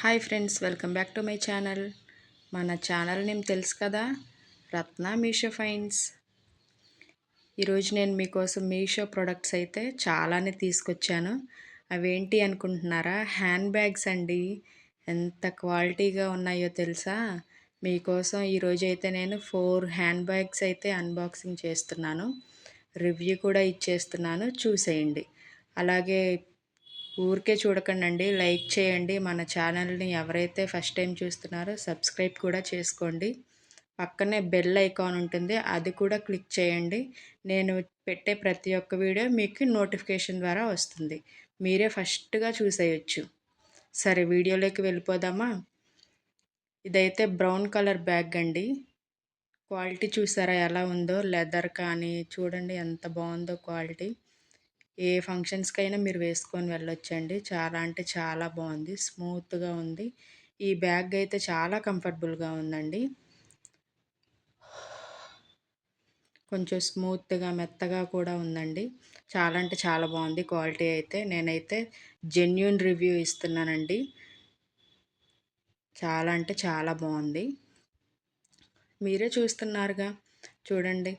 Hi friends, welcome back to my channel. మన channel name తెలుసు కదా, రత్న మీషో ఫైన్స్. ఈరోజు నేను మీకోసం మీషో ప్రొడక్ట్స్ అయితే చాలానే తీసుకొచ్చాను. అవేంటి అనుకుంటున్నారా? హ్యాండ్ బ్యాగ్స్ అండి. ఎంత క్వాలిటీగా ఉన్నాయో తెలుసా? మీకోసం ఈరోజు అయితే నేను 4 హ్యాండ్ బ్యాగ్స్ అయితే అన్బాక్సింగ్ చేస్తున్నాను. రివ్యూ కూడా ఇచ్చేస్తున్నాను, చూసేయండి. అలాగే ఊరికే చూడకండి, లైక్ చేయండి. మన ఛానల్ని ఎవరైతే ఫస్ట్ టైం చూస్తున్నారో సబ్స్క్రైబ్ కూడా చేసుకోండి. పక్కనే బెల్ ఐకాన్ ఉంటుంది, అది కూడా క్లిక్ చేయండి. నేను పెట్టే ప్రతి ఒక్క వీడియో మీకు నోటిఫికేషన్ ద్వారా వస్తుంది. మీరే ఫస్ట్గా చూసేయచ్చు. సరే, వీడియోలోకి వెళ్ళిపోదామా? ఇదైతే బ్రౌన్ కలర్ బ్యాగ్ అండి. క్వాలిటీ చూసారా ఎలా ఉందో? లెదర్ కానీ చూడండి ఎంత బాగుందో క్వాలిటీ. ఏ ఫంక్షన్స్కైనా మీరు వేసుకొని వెళ్ళొచ్చండి. చాలా అంటే చాలా బాగుంది, స్మూత్గా ఉంది. ఈ బ్యాగ్ అయితే చాలా కంఫర్టబుల్గా ఉందండి. కొంచెం స్మూత్గా మెత్తగా కూడా ఉందండి. చాలా అంటే చాలా బాగుంది క్వాలిటీ అయితే. నేనైతే జెన్యూన్ రివ్యూ ఇస్తున్నానండి. చాలా అంటే చాలా బాగుంది. మీరే చూస్తున్నారుగా, చూడండి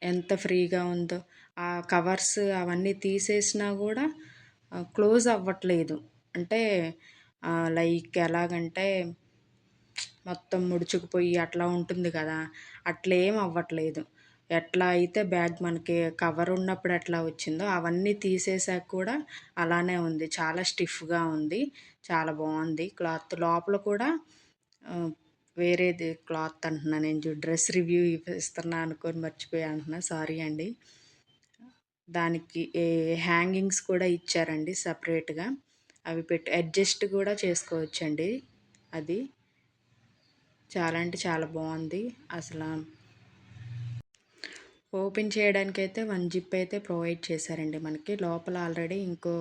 ఎంత ఫ్రీగా ఉందో. ఆ కవర్స్ అవన్నీ తీసేసినా కూడా క్లోజ్ అవ్వట్లేదు. అంటే లైక్ ఎలాగంటే మొత్తం ముడుచుకుపోయి అట్లా ఉంటుంది కదా, అట్లా ఏం అవ్వట్లేదు. ఎట్లా అయితే బ్యాగ్ మనకి కవర్ ఉన్నప్పుడు ఎట్లా వచ్చిందో అవన్నీ తీసేసాక కూడా అలానే ఉంది. చాలా స్టిఫ్గా ఉంది, చాలా బాగుంది. క్లాత్ లోపల కూడా వేరేది క్లాత్ అంటున్నా, నేను డ్రెస్ రివ్యూ ఇస్తున్నా అనుకొని మర్చిపోయా అంటున్నా, సారీ అండి. దానికి హ్యాంగింగ్స్ కూడా ఇచ్చారండి సపరేట్గా. అవి పెట్టి అడ్జస్ట్ కూడా చేసుకోవచ్చండి. అది చాలా అంటే చాలా బాగుంది. అసలు ఓపెన్ చేయడానికైతే 1 జిప్ అయితే ప్రొవైడ్ చేశారండి మనకి. లోపల ఆల్రెడీ ఇంకో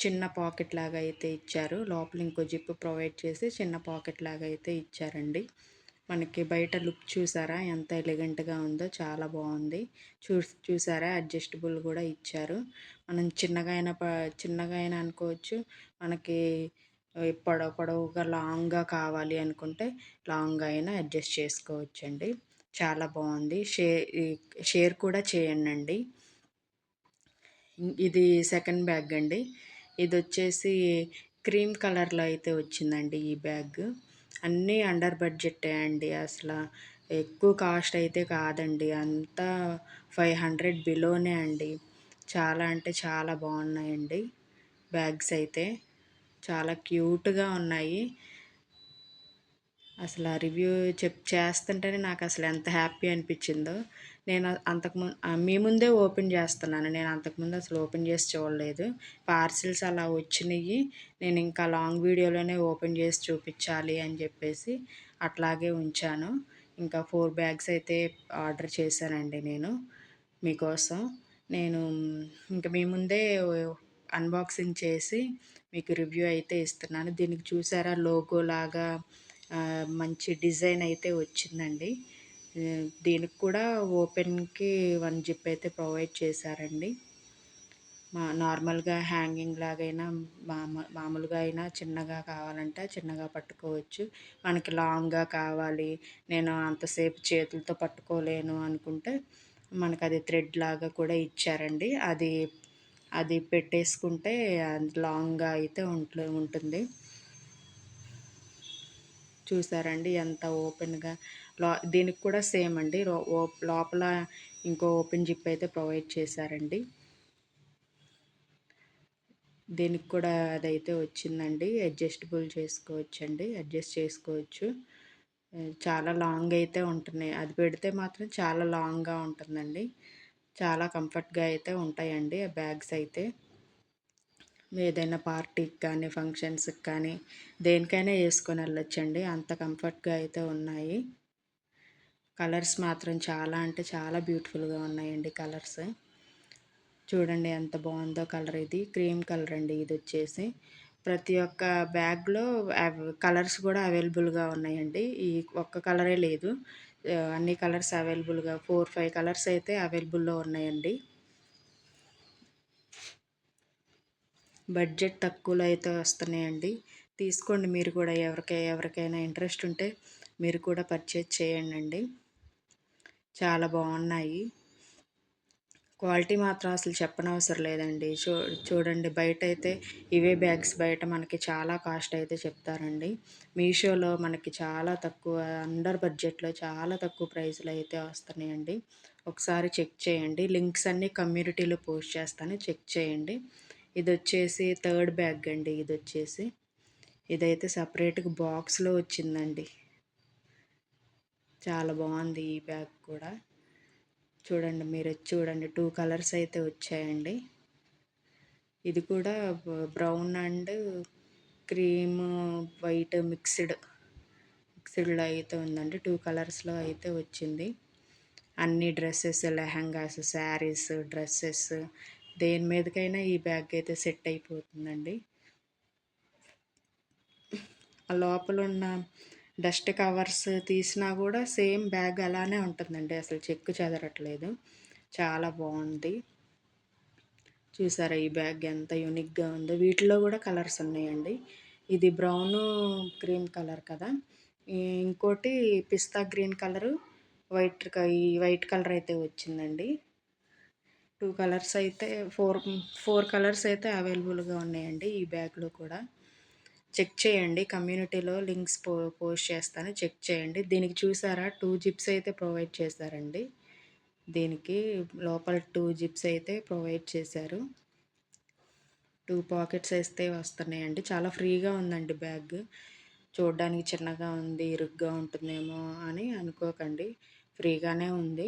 చిన్న పాకెట్ లాగా అయితే ఇచ్చారు. లోపల ఇంకో జిప్ ప్రొవైడ్ చేసి చిన్న పాకెట్ లాగా అయితే ఇచ్చారండి. మనకి బయట లుక్ చూసారా ఎంత ఎలిగెంట్గా ఉందో? చాలా బాగుంది. చూసారా అడ్జస్టబుల్ కూడా ఇచ్చారు. మనం చిన్నగా అయినా అనుకోవచ్చు. మనకి పొడవుగా లాంగ్గా కావాలి అనుకుంటే లాంగ్గా అయినా అడ్జస్ట్ చేసుకోవచ్చండి. చాలా బాగుంది. షేర్ కూడా చేయండి. ఇది సెకండ్ బ్యాగ్ అండి. ఇది వచ్చేసి క్రీమ్ కలర్లో అయితే వచ్చిందండి ఈ బ్యాగ్. అన్నీ అండర్ బడ్జెట్ అండి. అసలు ఎక్కువ కాస్ట్ అయితే కాదండి, అంతా 500 బిలోనే అండి. చాలా అంటే చాలా బాగున్నాయండి బ్యాగ్స్ అయితే. చాలా క్యూట్గా ఉన్నాయి. అసలు ఆ రివ్యూ చేస్తుంటేనే నాకు అసలు ఎంత హ్యాపీ అనిపించిందో. నేను మీ ముందే ఓపెన్ చేస్తున్నాను. నేను అంతకుముందు అసలు ఓపెన్ చేసి చూడలేదు. పార్సిల్స్ అలా వచ్చినాయి. నేను ఇంకా లాంగ్ వీడియోలోనే ఓపెన్ చేసి చూపించాలి అని చెప్పేసి అట్లాగే ఉంచాను. ఇంకా 4 బ్యాగ్స్ అయితే ఆర్డర్ చేశానండి నేను మీకోసం. నేను ఇంకా మీ ముందే అన్బాక్సింగ్ చేసి మీకు రివ్యూ అయితే ఇస్తున్నాను. దీనికి చూసారా లోగో లాగా మంచి డిజైన్ అయితే వచ్చిందండి. దీనికి కూడా ఓపెన్కి 1 జిప్ అయితే ప్రొవైడ్ చేశారండి. నార్మల్గా హ్యాంగింగ్ లాగైనా మామూలుగా అయినా చిన్నగా కావాలంటే చిన్నగా పట్టుకోవచ్చు. మనకి లాంగ్గా కావాలి, నేను అంతసేపు చేతులతో పట్టుకోలేను అనుకుంటే మనకు అది థ్రెడ్ లాగా కూడా ఇచ్చారండి. అది పెట్టేసుకుంటే లాంగ్గా అయితే ఉంటుంది. చూసారండి ఎంత ఓపెన్గా. దీనికి కూడా సేమ్ అండి. లోపల ఇంకో ఓపెన్ జిప్ అయితే ప్రొవైడ్ చేశారండి. దీనికి కూడా అదైతే వచ్చిందండి. అడ్జస్టబుల్ చేసుకోవచ్చండి, అడ్జస్ట్ చేసుకోవచ్చు. చాలా లాంగ్ అయితే ఉంటున్నాయి. అది పెడితే మాత్రం చాలా లాంగ్గా ఉంటుందండి. చాలా కంఫర్ట్గా అయితే ఉంటాయండి ఆ బ్యాగ్స్ అయితే. ఏదైనా పార్టీకి కానీ ఫంక్షన్స్కి కానీ దేనికైనా వేసుకొని వెళ్ళొచ్చండి, అంత కంఫర్ట్గా అయితే ఉన్నాయి. కలర్స్ మాత్రం చాలా అంటే చాలా బ్యూటిఫుల్గా ఉన్నాయండి కలర్స్. చూడండి ఎంత బాగుందో కలర్. ఇది క్రీమ్ కలర్ అండి. ఇది వచ్చేసి ప్రతి ఒక్క బ్యాగ్లో కలర్స్ కూడా అవైలబుల్గా ఉన్నాయండి. ఈ ఒక్క కలరే లేదు, అన్ని కలర్స్ అవైలబుల్గా 4-5 కలర్స్ అయితే అవైలబుల్లో ఉన్నాయండి. బడ్జెట్ తక్కువలో అయితే వస్తున్నాయండి. తీసుకోండి మీరు కూడా. ఎవరికైనా ఇంట్రెస్ట్ ఉంటే మీరు కూడా పర్చేజ్ చేయండి. చాలా బాగున్నాయి. క్వాలిటీ మాత్రం అసలు చెప్పనవసరం లేదండి. చూడండి, బయట అయితే ఇవే బ్యాగ్స్ బయట మనకి చాలా కాస్ట్ అయితే చెప్తారండి. మీషోలో మనకి చాలా తక్కువ, అండర్ బడ్జెట్లో చాలా తక్కువ ప్రైస్లో అయితే వస్తున్నాయండి. ఒకసారి చెక్ చేయండి. లింక్స్ అన్నీ కమ్యూనిటీలో పోస్ట్ చేస్తాను, చెక్ చేయండి. ఇది వచ్చేసి థర్డ్ బ్యాగ్ అండి. ఇదైతే సపరేట్గా బాక్స్లో వచ్చిందండి. చాలా బాగుంది ఈ బ్యాగ్ కూడా. చూడండి, మీరు చూడండి, 2 కలర్స్ అయితే వచ్చాయండి. ఇది కూడా బ్రౌన్ అండ్ క్రీమ్ వైట్ మిక్స్డ్లో అయితే ఉందండి. 2 కలర్స్లో అయితే వచ్చింది. అన్ని డ్రెస్సెస్, లెహంగాస్, శారీస్, డ్రెస్సెస్ దేని మీదకైనా ఈ బ్యాగ్ అయితే సెట్ అయిపోతుందండి. ఆ లోపల ఉన్న డస్ట్ కవర్స్ తీసినా కూడా సేమ్ బ్యాగ్ అలానే ఉంటుందండి. అసలు చెక్కు చెదరట్లేదు. చాలా బాగుంది. చూసారా ఈ బ్యాగ్ ఎంత యూనిక్గా ఉందో. వీటిలో కూడా కలర్స్ ఉన్నాయండి. ఇది బ్రౌను క్రీమ్ కలర్ కదా, ఇంకోటి పిస్తా గ్రీన్ కలరు, ఈ వైట్ కలర్ అయితే వచ్చిందండి. 2 కలర్స్ అయితే ఫోర్ కలర్స్ అయితే అవైలబుల్గా ఉన్నాయండి ఈ బ్యాగ్లో కూడా. చెక్ చేయండి, కమ్యూనిటీలో లింక్స్ పోస్ట్ చేస్తాను, చెక్ చేయండి. దీనికి చూసారా 2 జిప్స్ అయితే ప్రొవైడ్ చేశారండి. దీనికి లోపల 2 జిప్స్ అయితే ప్రొవైడ్ చేశారు. 2 పాకెట్స్ అయితే వస్తున్నాయండి. చాలా ఫ్రీగా ఉందండి బ్యాగ్. చూడడానికి చిన్నగా ఉంది, ఇరుగ్గా ఉంటుందేమో అని అనుకోకండి. ఫ్రీగానే ఉంది.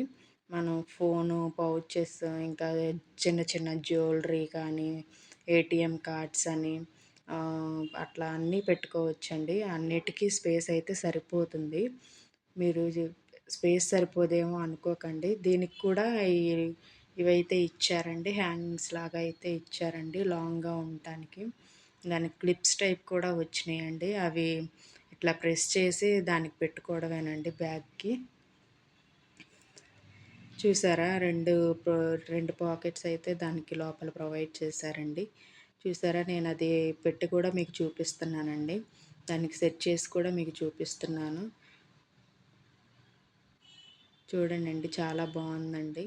మనం ఫోను, పౌచెస్, ఇంకా చిన్న చిన్న జ్యువెలరీ కానీ, ఏటీఎం కార్డ్స్ అని అట్లా అన్నీ పెట్టుకోవచ్చండి. అన్నిటికీ స్పేస్ అయితే సరిపోతుంది. మీరు స్పేస్ సరిపోదేమో అనుకోకండి. దీనికి కూడా ఇవైతే ఇచ్చారండి, హ్యాంగింగ్స్ లాగా అయితే ఇచ్చారండి లాంగ్గా ఉండటానికి. దానికి క్లిప్స్ టైప్ కూడా వచ్చినాయండి. అవి ఇట్లా ప్రెస్ చేసి దానికి పెట్టుకోవడమేనండి బ్యాగ్కి. చూసారా, రెండు పాకెట్స్ అయితే దానికి లోపల ప్రొవైడ్ చేశారండి. చూసారా, నేను అది పెట్టి కూడా మీకు చూపిస్తున్నానండి. దానికి సెట్ చేసి కూడా మీకు చూపిస్తున్నాను. చూడండి, చాలా బాగుందండి.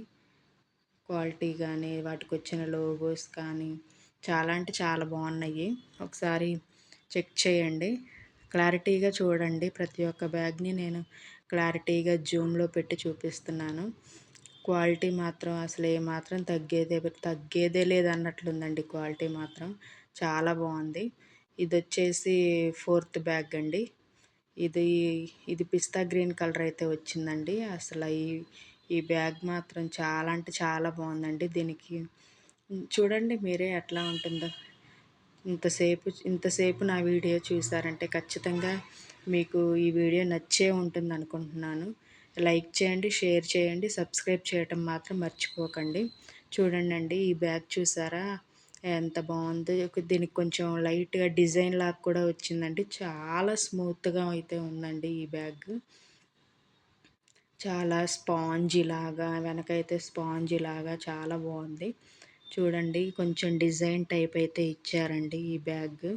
క్వాలిటీ కానీ, వాటికి వచ్చిన లోగోస్ కానీ చాలా అంటే చాలా బాగున్నాయి. ఒకసారి చెక్ చేయండి, క్లారిటీగా చూడండి. ప్రతి ఒక్క బ్యాగ్ని నేను క్లారిటీగా జూమ్లో పెట్టి చూపిస్తున్నాను. క్వాలిటీ మాత్రం అసలు ఏమాత్రం తగ్గేదే లేదన్నట్లుందండి. క్వాలిటీ మాత్రం చాలా బాగుంది. ఇది వచ్చేసి 4th బ్యాగ్ అండి. ఇది పిస్తా గ్రీన్ కలర్ అయితే వచ్చిందండి. అసలు ఈ బ్యాగ్ మాత్రం చాలా అంటే చాలా బాగుందండి. దీనికి చూడండి మీరే ఎట్లా ఉంటుందో. ఇంతసేపు నా వీడియో చూసారంటే ఖచ్చితంగా మీకు ఈ వీడియో నచ్చే ఉంటుంది అనుకుంటున్నాను. లైక్ చేయండి, షేర్ చేయండి, సబ్స్క్రైబ్ చేయటం మాత్రం మర్చిపోకండి. చూడండి, ఈ బ్యాగ్ చూసారా ఎంత బాగుందో. దీనికి కొంచెం లైట్గా డిజైన్ లాగా కూడా వచ్చిందండి. చాలా స్మూత్గా అయితే ఉందండి ఈ బ్యాగ్. చాలా స్పాంజీ లాగా, వెనకైతే స్పాంజీ లాగా చాలా బాగుంది. చూడండి, కొంచెం డిజైన్ టైప్ అయితే ఇచ్చారండి ఈ బ్యాగ్.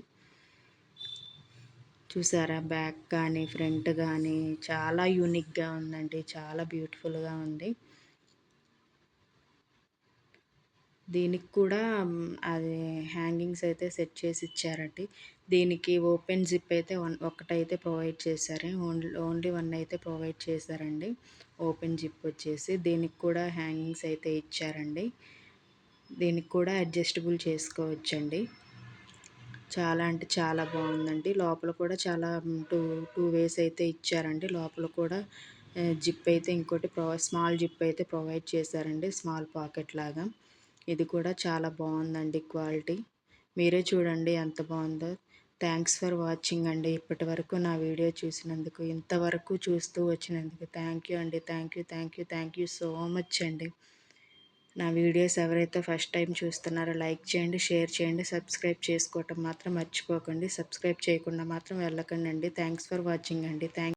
చూసారా, బ్యాక్ కానీ ఫ్రంట్ కానీ చాలా యూనిక్గా ఉందండి. చాలా బ్యూటిఫుల్గా ఉంది. దీనికి కూడా అది హ్యాంగింగ్స్ అయితే సెట్ చేసి ఇచ్చారండి. దీనికి ఓపెన్ జిప్ అయితే ఒకటైతే ప్రొవైడ్ చేశారు. ఓన్లీ 1 అయితే ప్రొవైడ్ చేశారండి. ఓపెన్ జిప్ వచ్చేసి దీనికి కూడా హ్యాంగింగ్స్ అయితే ఇచ్చారండి. దీనికి కూడా అడ్జస్టబుల్ చేసుకోవచ్చండి. చాలా అంటే చాలా బాగుందండి. లోపల కూడా చాలా టూ వేస్ అయితే ఇచ్చారండి. లోపల కూడా జిప్ అయితే ఇంకోటి స్మాల్ జిప్ అయితే ప్రొవైడ్ చేశారండి, స్మాల్ పాకెట్ లాగా. ఇది కూడా చాలా బాగుందండి క్వాలిటీ. మీరే చూడండి ఎంత బాగుందో. థ్యాంక్స్ ఫర్ వాచింగ్ అండి. ఇప్పటి వరకు నా వీడియో చూసినందుకు, ఇంతవరకు చూస్తూ వచ్చినందుకు థ్యాంక్ యూ అండి. థ్యాంక్ యూ సో మచ్ అండి. నా వీడియోస్ ఎవరైతే ఫస్ట్ టైం చూస్తున్నారో లైక్ చేయండి, షేర్ చేయండి, సబ్స్క్రైబ్ చేసుకోవటం మాత్రం మర్చిపోకండి. సబ్స్క్రైబ్ చేయకుండా మాత్రం వెళ్ళకండి అండి. థ్యాంక్స్ ఫర్ వాచింగ్ అండి.